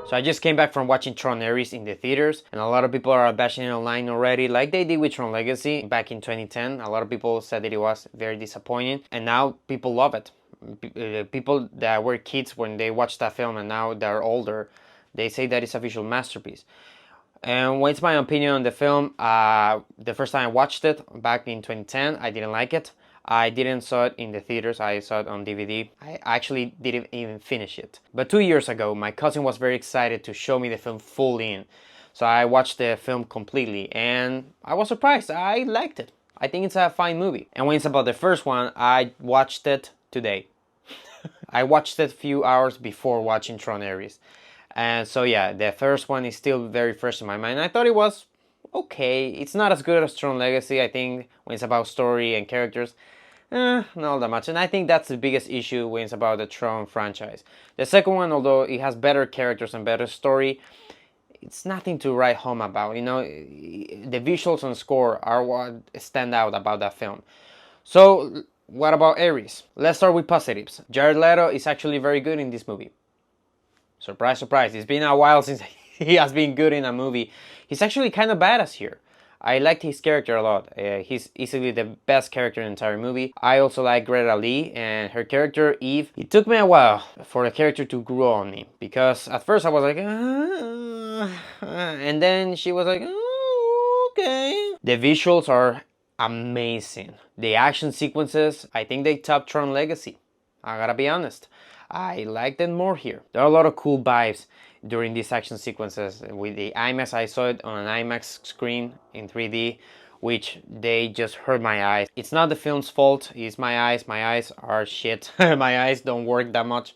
So I just came back from watching Tron in the theaters, and a lot of people are bashing it online already, like they did with Tron Legacy back in 2010. A lot of people said that it was very disappointing, and now people love it. People that were kids when they watched that film and now they're older, they say that it's a visual masterpiece. And what's my opinion on the film? The first time I watched it back in 2010, I didn't like it. I didn't saw it in the theaters, I saw it on DVD. I actually didn't even finish it. But 2 years ago, my cousin was very excited to show me the film fully in. So I watched the film completely and I was surprised. I liked it. I think it's a fine movie. And when it's about the first one, I watched it today. I watched it a few hours before watching Tron. And so yeah, the first one is still very fresh in my mind. I thought it was okay. It's not as good as Tron Legacy, I think, when it's about story and characters. Not that much. And I think that's the biggest issue when it's about the Tron franchise. The second one, although it has better characters and better story, it's nothing to write home about. You know, the visuals and score are what stand out about that film. So, what about Ares? Let's start with positives. Jared Leto is actually very good in this movie. Surprise, surprise. It's been a while since he has been good in a movie. He's actually kind of badass here. I liked his character a lot. He's easily the best character in the entire movie. I also like Greta Lee and her character, Eve. It took me a while for the character to grow on me. Because at first I was like, and then she was like, okay. The visuals are amazing. The action sequences, I think they top Tron Legacy. I gotta be honest. I like them more here. There are a lot of cool vibes during these action sequences. With the IMAX, I saw it on an IMAX screen in 3D, which they just hurt my eyes. It's not the film's fault, it's my eyes. My eyes are shit. My eyes don't work that much.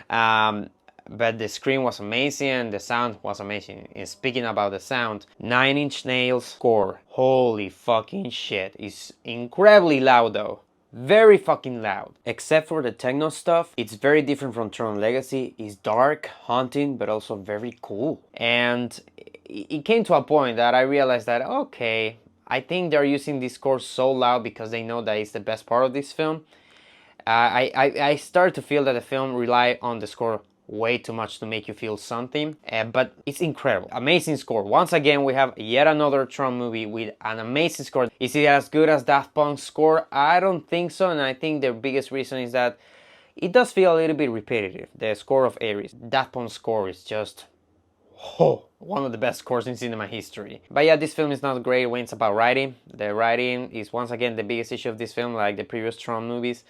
But the screen was amazing and the sound was amazing. And speaking about the sound, Nine Inch Nails score, holy fucking shit, it's incredibly loud though. Very fucking loud. Except for the techno stuff, it's very different from Tron Legacy. It's dark, haunting, but also very cool. And it came to a point that I realized that, okay, I think they're using this score so loud because they know that it's the best part of this film. I start to feel that the film relied on the score way too much to make you feel something, but it's incredible. Amazing score. Once again, we have yet another Tron movie with an amazing score. Is it as good as Daft Punk's score? I don't think so, and I think the biggest reason is that it does feel a little bit repetitive. The score of Ares, Daft Punk's score is just one of the best scores in cinema history. But yeah, this film is not great when it's about writing. The writing is once again the biggest issue of this film, like the previous Tron movies.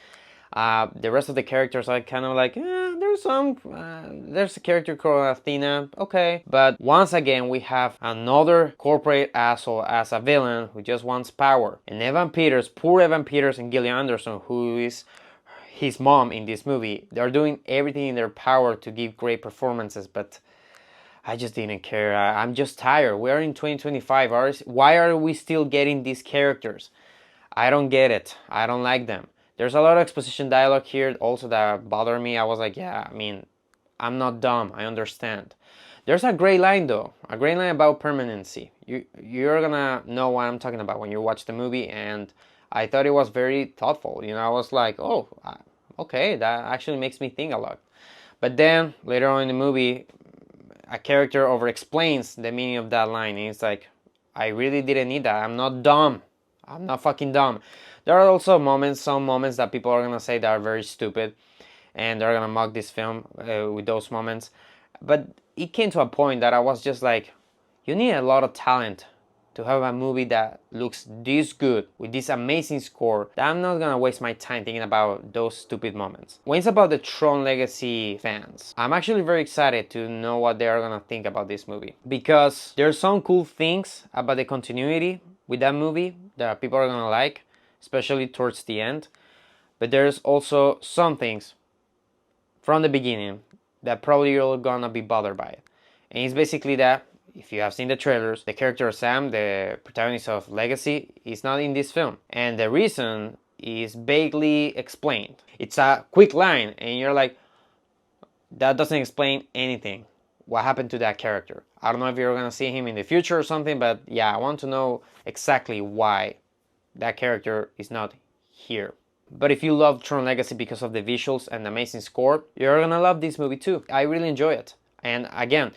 The rest of the characters are kind of like, there's a character called Athena, okay. But once again, we have another corporate asshole as a villain who just wants power. And Evan Peters, poor Evan Peters and Gillian Anderson, who is his mom in this movie, they're doing everything in their power to give great performances, but I just didn't care. I'm just tired. We are in 2025. Why are we still getting these characters? I don't get it. I don't like them. There's a lot of exposition dialogue here also that bothered me. I was like, yeah, I mean, I'm not dumb. I understand. There's a great line though. A great line about permanency. You're gonna know what I'm talking about when you watch the movie, and I thought it was very thoughtful. You know, I was like, oh, okay, that actually makes me think a lot. But then later on in the movie, a character over-explains the meaning of that line, and it's like, I really didn't need that. I'm not dumb. I'm not fucking dumb. There are also some moments that people are gonna say that are very stupid, and they're gonna mock this film with those moments. But it came to a point that I was just like, you need a lot of talent to have a movie that looks this good with this amazing score that I'm not gonna waste my time thinking about those stupid moments. When it's about the Tron Legacy fans, I'm actually very excited to know what they are gonna think about this movie, because there's some cool things about the continuity with that movie that people are gonna like, especially towards the end. But there's also some things from the beginning that probably you're gonna be bothered by it. And it's basically that, if you have seen the trailers, the character Sam, the protagonist of Legacy, is not in this film. And the reason is vaguely explained. It's a quick line and you're like, that doesn't explain anything. What happened to that character? I don't know if you're gonna see him in the future or something, but yeah, I want to know exactly why that character is not here. But if you love Tron Legacy because of the visuals and the amazing score, you're gonna love this movie too. I really enjoy it. And again,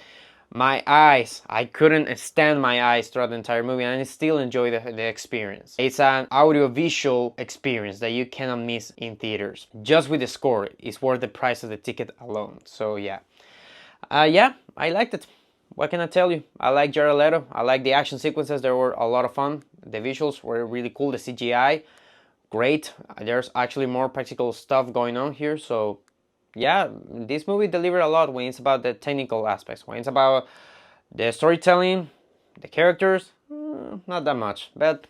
my eyes, I couldn't stand my eyes throughout the entire movie, and I still enjoy the experience. It's an audio-visual experience that you cannot miss in theaters. Just with the score, it's worth the price of the ticket alone. So yeah. Yeah, I liked it. What can I tell you? I like Jared Leto. I like the action sequences. They were a lot of fun. The visuals were really cool. The CGI, great. There's actually more practical stuff going on here. So yeah, this movie delivered a lot when it's about the technical aspects. When it's about the storytelling, the characters, not that much. But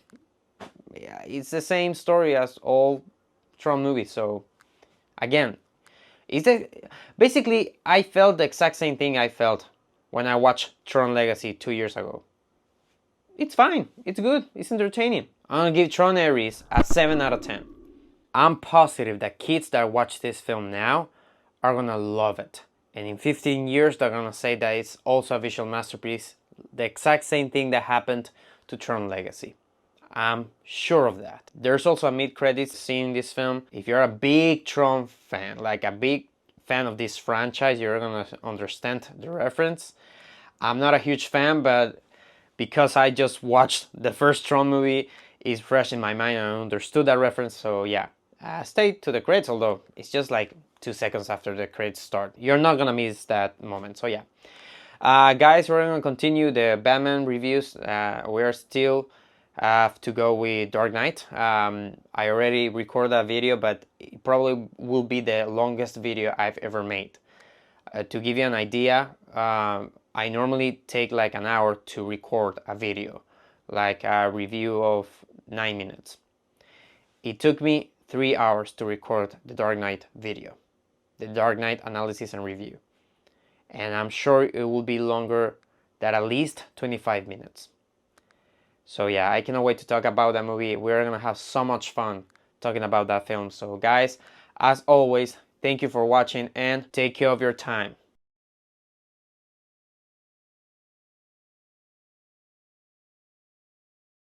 yeah, it's the same story as all Tron movies. So again, is that basically I felt the exact same thing I felt when I watched Tron Legacy 2 years ago. It's fine. It's good. It's entertaining. I'm gonna give Tron Ares a 7 out of 10. I'm positive that kids that watch this film now are gonna love it. And in 15 years, they're gonna say that it's also a visual masterpiece. The exact same thing that happened to Tron Legacy. I'm sure of that. There's also a mid-credits scene in this film. If you're a big Tron fan, like a big fan of this franchise, you're gonna understand the reference. I'm not a huge fan, but because I just watched the first Tron movie, it's fresh in my mind and I understood that reference, so yeah. Stay to the credits, although it's just like 2 seconds after the credits start. You're not gonna miss that moment, so yeah. Guys, we're gonna continue the Batman reviews. We're still have to go with Dark Knight. I already recorded a video, but it probably will be the longest video I've ever made. To give you an idea, I normally take like an hour to record a video, like a review of 9 minutes. It took me 3 hours to record the Dark Knight video, the Dark Knight analysis and review. And I'm sure it will be longer than at least 25 minutes. So yeah, I cannot wait to talk about that movie. We're gonna have so much fun talking about that film. So guys, as always, thank you for watching and take care of your time.